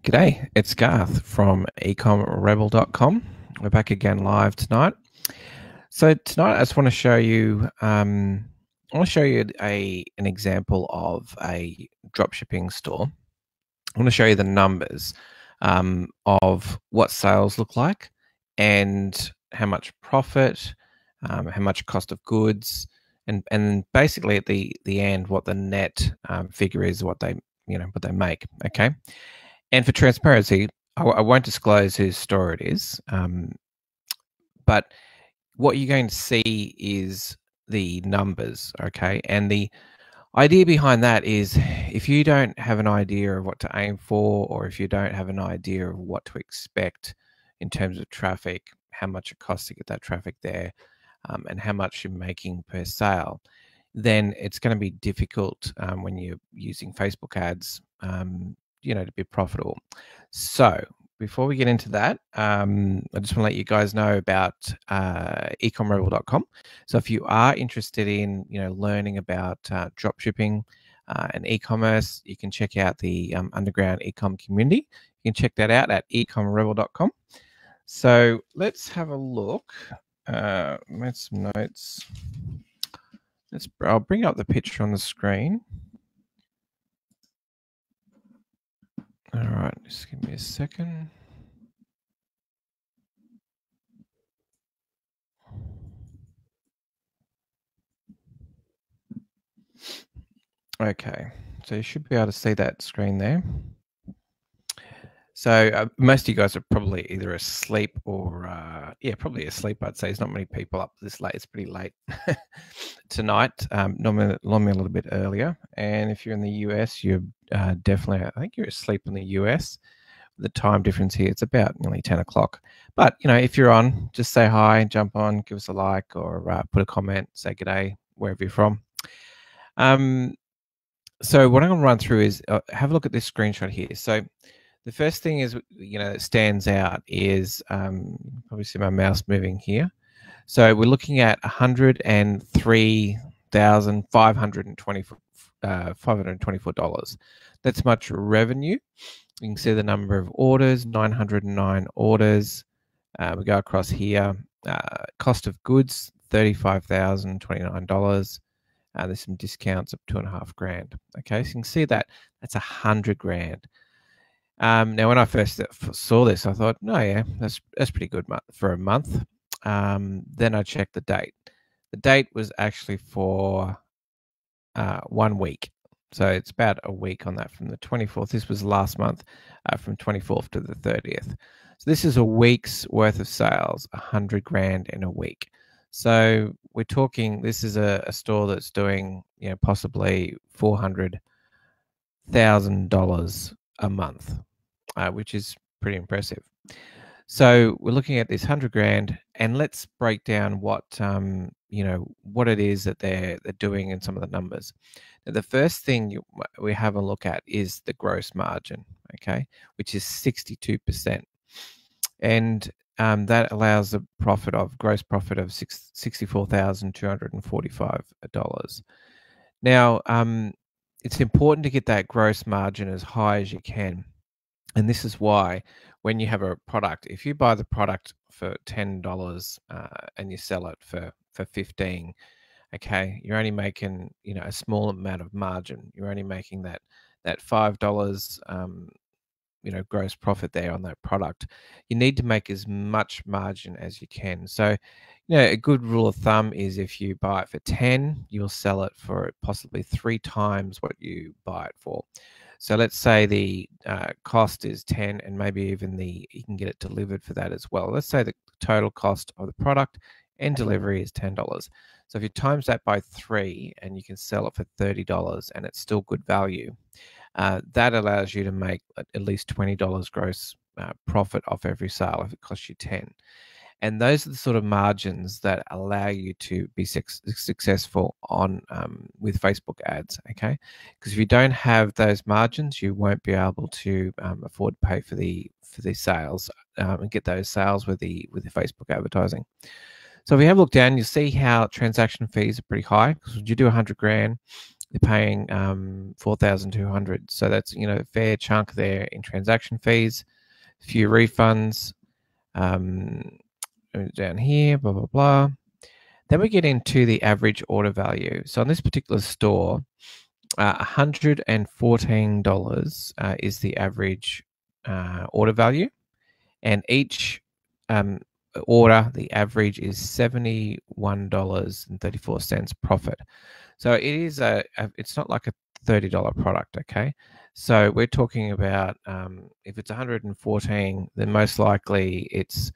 G'day, it's Garth from ecomrebel.com. We're back again live tonight. So tonight I just want to show you an example of a dropshipping store. I want to show you the numbers of what sales look like and how much profit, how much cost of goods, and basically at the end what the net figure is, what they make. Okay. And for transparency, I won't disclose whose store it is, but what you're going to see is the numbers, okay? And the idea behind that is if you don't have an idea of what to aim for, or if you don't have an idea of what to expect in terms of traffic, how much it costs to get that traffic there, and how much you're making per sale, then it's going to be difficult when you're using Facebook ads to be profitable. So before we get into that, I just want to let you guys know about ecomrebel.com. So if you are interested in learning about dropshipping and e-commerce, you can check out the underground ecom community. You can check that out at ecomrebel.com. So let's have a look. Made some notes. I'll bring up the picture on the screen. All right, just give me a second. Okay, so you should be able to see that screen there. So most of you guys are probably either asleep or, probably asleep, I'd say. There's not many people up this late. It's pretty late tonight, normally a little bit earlier. And if you're in the US, you're definitely, I think you're asleep in the US. The time difference here, it's about nearly 10 o'clock. But, if you're on, just say hi, jump on, give us a like, or put a comment, say g'day, wherever you're from. So what I'm going to run through is have a look at this screenshot here. So the first thing is, that stands out is probably see my mouse moving here. So we're looking at $103,524. That's much revenue. You can see the number of orders, 909 orders. We go across here. Cost of goods, $35,029. There's some discounts of $2,500. Okay, so you can see that that's $100,000. Now, when I first saw this, I thought, oh yeah, that's pretty good for a month. Then I checked the date. The date was actually for 1 week. So it's about a week on that from the 24th. This was last month, from 24th to the 30th. So this is a week's worth of sales, $100,000 in a week. So we're talking, this is a store that's doing, possibly $400,000 a month, which is pretty impressive. So we're looking at this $100,000, and let's break down what what it is that they're doing in some of the numbers. Now, the first thing we have a look at is the gross margin, okay, which is 62%, and that allows a gross profit of $64,245. Now, it's important to get that gross margin as high as you can. And this is why when you have a product, if you buy the product for $10 and you sell it for $15, okay, you're only making a small amount of margin. You're only making that $5 gross profit there on that product. You need to make as much margin as you can. So a good rule of thumb is if you buy it for 10, you'll sell it for possibly 3 times what you buy it for. So let's say the cost is 10, and maybe even you can get it delivered for that as well. Let's say the total cost of the product and delivery is $10. So if you times that by 3 and you can sell it for $30 and it's still good value, that allows you to make at least $20 gross profit off every sale if it costs you 10. And those are the sort of margins that allow you to be successful on with Facebook ads, okay? Because if you don't have those margins, you won't be able to afford to pay for the sales and get those sales with the Facebook advertising. So if we have a look down, you'll see how transaction fees are pretty high. Because when you do $100,000, they're paying 4,200. So that's, a fair chunk there in transaction fees, a few refunds. Down here, blah, blah, blah. Then we get into the average order value. So on this particular store, $114 is the average order value, and each order, the average is $71.34 profit. So it is it's not like a $30 product, okay? So we're talking about if it's 114, then most likely it's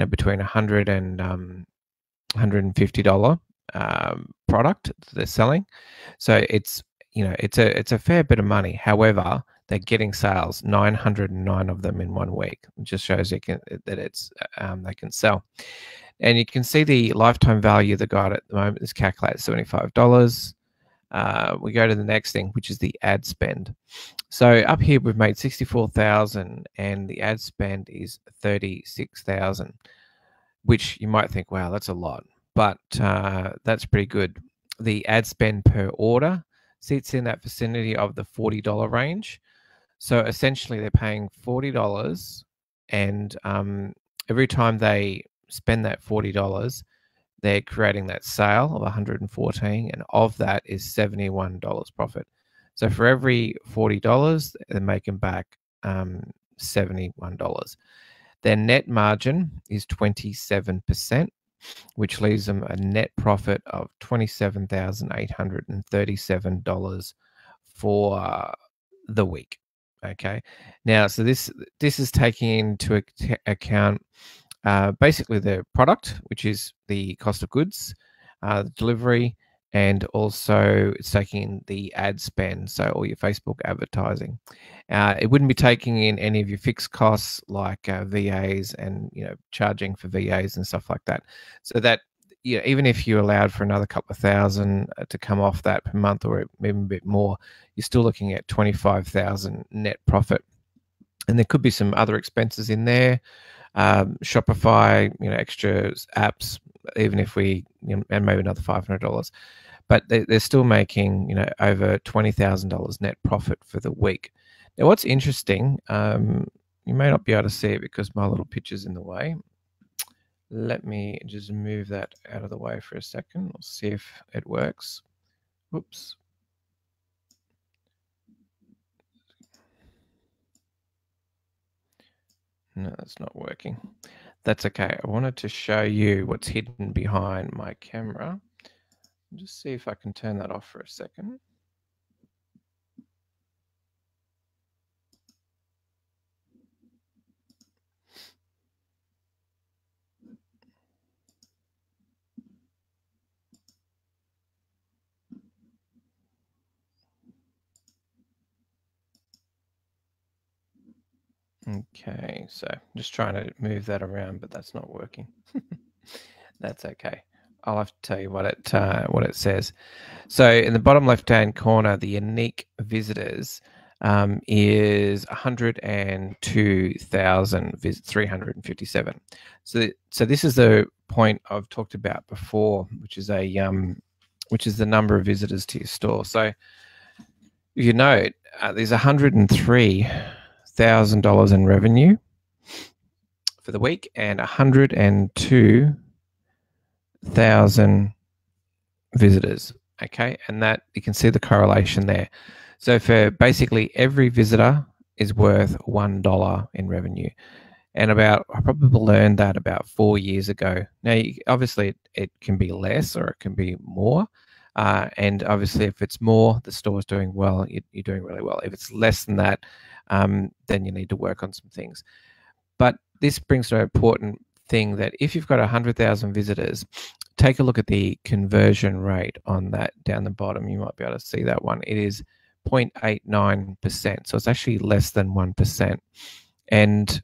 between $100 and $150 product that they're selling. So it's it's a fair bit of money. However, they're getting sales, 909 of them in 1 week. It just shows that it's they can sell. And you can see the lifetime value of the guide at the moment is calculated $75. We go to the next thing, which is the ad spend. So up here we've made 64,000, and the ad spend is 36,000, which you might think, wow, that's a lot, but that's pretty good. The ad spend per order sits in that vicinity of the $40 range. So essentially, they're paying $40, and every time they spend that $40, they're creating that sale of 114, and of that is $71 profit. So for every $40, they're making back $71. Their net margin is 27%, which leaves them a net profit of $27,837 for the week. Okay. Now, so this is taking into account basically the product, which is the cost of goods, the delivery, and also it's taking the ad spend, so all your Facebook advertising. It wouldn't be taking in any of your fixed costs like VAs and charging for VAs and stuff like that. So that even if you allowed for another couple of thousand to come off that per month, or even a bit more, you're still looking at 25,000 net profit. And there could be some other expenses in there, Shopify, extra apps, even if we, and maybe another $500. But they're still making, over $20,000 net profit for the week. Now, what's interesting, you may not be able to see it because my little picture's in the way. Let me just move that out of the way for a second. We'll see if it works. Whoops. No, that's not working. That's okay. I wanted to show you what's hidden behind my camera. Just see if I can turn that off for a second. Okay, so just trying to move that around, but that's not working. That's okay. I'll have to tell you what it says. So in the bottom left-hand corner, the unique visitors is 102,357. So this is the point I've talked about before, which is the number of visitors to your store. So if you note, there's $103,000 in revenue for the week and 102,000 visitors. Okay, and that you can see the correlation there. So for basically every visitor is worth $1 in revenue. And I probably learned that about 4 years ago. Now, obviously, it can be less or it can be more. And obviously, if it's more, the store's doing well, you're doing really well. If it's less than that, then you need to work on some things. But this brings to an important thing that if you've got 100,000 visitors, take a look at the conversion rate on that down the bottom. You might be able to see that one. It is 0.89%. So it's actually less than 1%. And,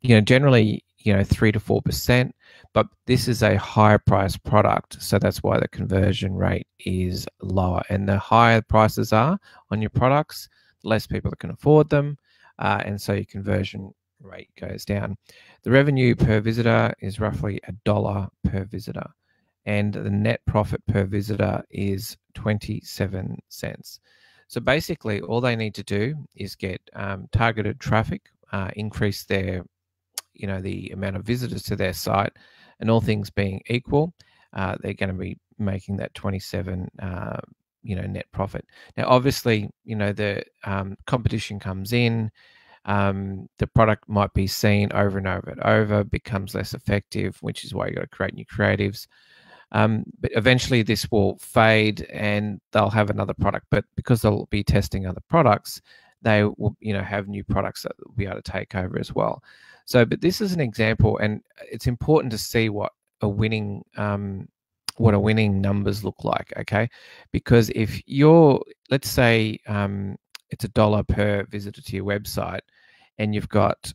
generally, 3 to 4%, but this is a higher price product. So that's why the conversion rate is lower. And the higher prices are on your products, the less people that can afford them. And so your conversion rate goes down. The revenue per visitor is roughly $1 per visitor. and the net profit per visitor is 27 cents. So basically, all they need to do is get targeted traffic, increase their, the amount of visitors to their site, and all things being equal, they're going to be making that 27 net profit. Now, obviously, the competition comes in. The product might be seen over and over and over, becomes less effective, which is why you got to create new creatives. But eventually this will fade and they'll have another product. But because they'll be testing other products, they will, have new products that will be able to take over as well. So, but this is an example, and it's important to see what a winning numbers look like. Okay, because if let's say it's $1 per visitor to your website, and you've got,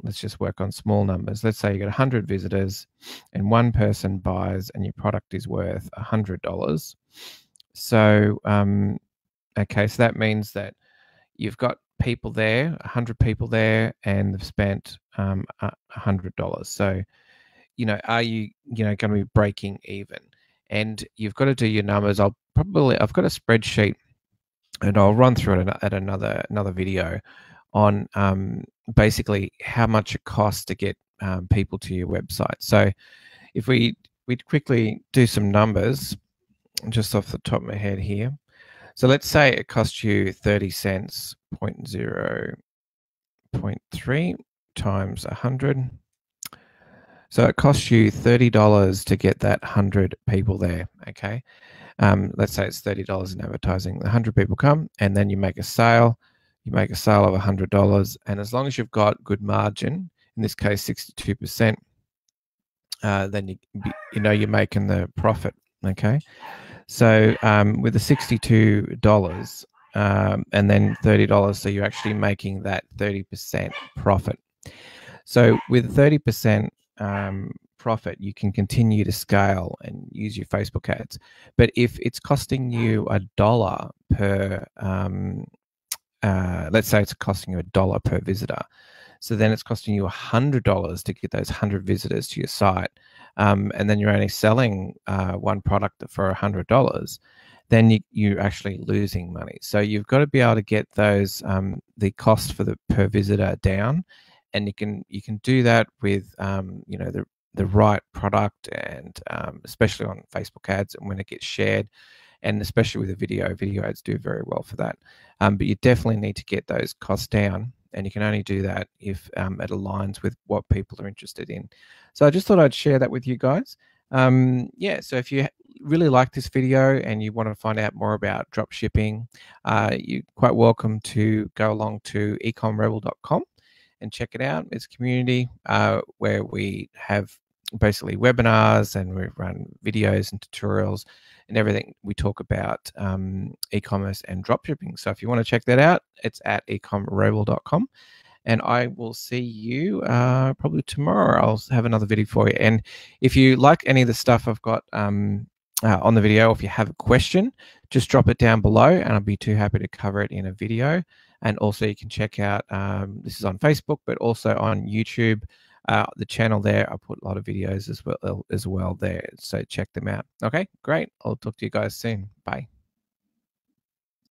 let's just work on small numbers. Let's say you got 100 visitors and one person buys and your product is worth $100. So, okay, so that means that you've got people there, 100 people there, and they've spent $100. So, are you, going to be breaking even? And you've got to do your numbers. I've got a spreadsheet, and I'll run through it at another video on basically how much it costs to get people to your website. So if we'd quickly do some numbers just off the top of my head here. So let's say it costs you 30 cents, 0.3 times 100. So it costs you $30 to get that 100 people there, okay? Let's say it's $30 in advertising. The 100 people come, and then you make a sale. You make a sale of $100, and as long as you've got good margin, in this case 62%, then you're making the profit. Okay, so with the $62 and then $30, so you're actually making that 30% profit. So with 30% profit, you can continue to scale and use your Facebook ads. But if it's costing you $1 per let's say it's costing you $1 per visitor, so then it's costing you $100 to get those 100 visitors to your site, and then you're only selling one product for $100, then you're actually losing money. So you've got to be able to get those the cost for the per visitor down, and you can do that with the right product, and especially on Facebook ads, and when it gets shared. And especially with a video ads do very well for that. But you definitely need to get those costs down, and you can only do that if it aligns with what people are interested in. So I just thought I'd share that with you guys. So if you really like this video and you want to find out more about drop shipping, you're quite welcome to go along to ecomrebel.com and check it out. It's a community where we have basically webinars, and we run videos and tutorials and everything. We talk about e-commerce and dropshipping. So if you want to check that out, it's at ecomrebel.com. And I will see you probably tomorrow. I'll have another video for you. And if you like any of the stuff I've got on the video, if you have a question, just drop it down below, and I'll be too happy to cover it in a video. And also you can check out, this is on Facebook, but also on YouTube, the channel there. I put a lot of videos as well there, so check them out. Okay, great. I'll talk to you guys soon. Bye.